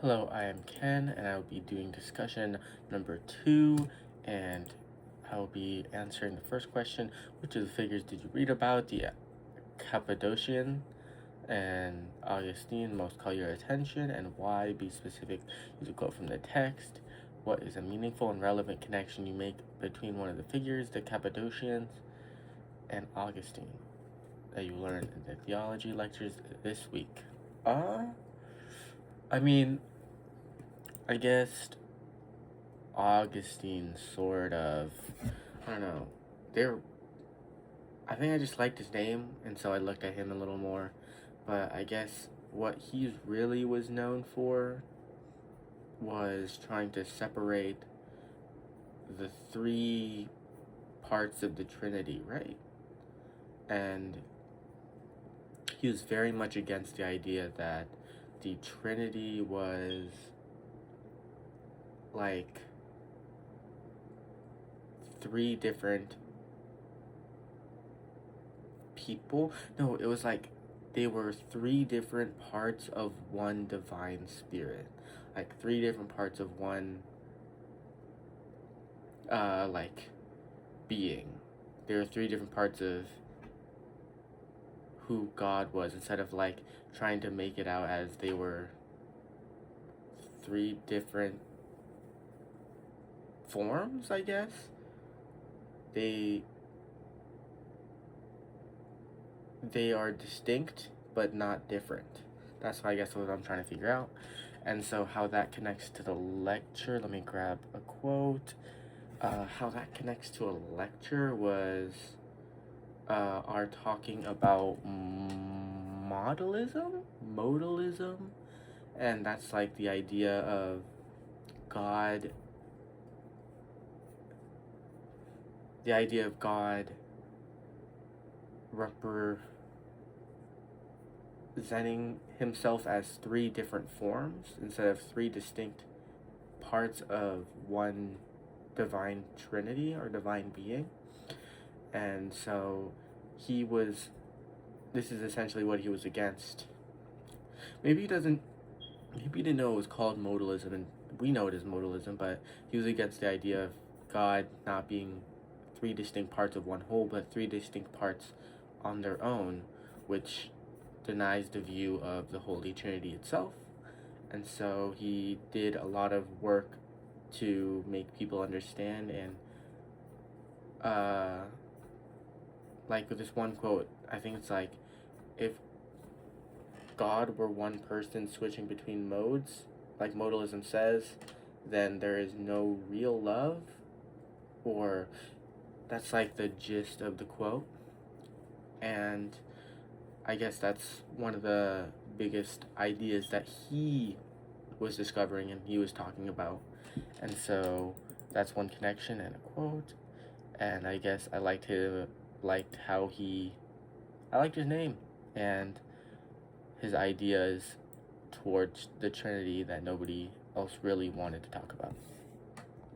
Hello, I am Ken, and I will be doing discussion number 2, and I will be answering the first question: which of the figures did you read about? The Cappadocian and Augustine most call your attention, and why? Be specific. Use a quote from the text. What is a meaningful and relevant connection you make between one of the figures, the Cappadocians and Augustine, that you learn in the theology lectures this week? Uh, I mean, I guess Augustine sort of, I don't know. They're I think I just liked his name, and so I looked at him a little more. But I guess what he really was known for was trying to separate the three parts of the Trinity, right? And he was very much against the idea that the Trinity was like three different people. No, it was like they were three different parts of one divine spirit. Like three different parts of one like being. There were three different parts of who God was, instead of like trying to make it out as they were three different forms, I guess. They they are distinct but not different. That's I guess what I'm trying to figure out. And so how that connects to the lecture, let me grab a quote. How that connects to a lecture was are talking about modalism, and that's like the idea of God, the idea of God representing himself as three different forms instead of three distinct parts of one divine trinity or divine being. And so he was this is essentially what he was against. Maybe he doesn't maybe he didn't know it was called modalism, and we know it is modalism, but he was against the idea of God not being three distinct parts of one whole, but three distinct parts on their own, which denies the view of the Holy Trinity itself. And so he did a lot of work to make people understand, and uh like with this one quote, I think it's like, if God were one person switching between modes, like modalism says, then there is no real love, or that's like the gist of the quote. And I guess that's one of the biggest ideas that he was discovering and he was talking about. And so that's one connection and a quote. And I guess liked how I liked his name and his ideas towards the Trinity that nobody else really wanted to talk about.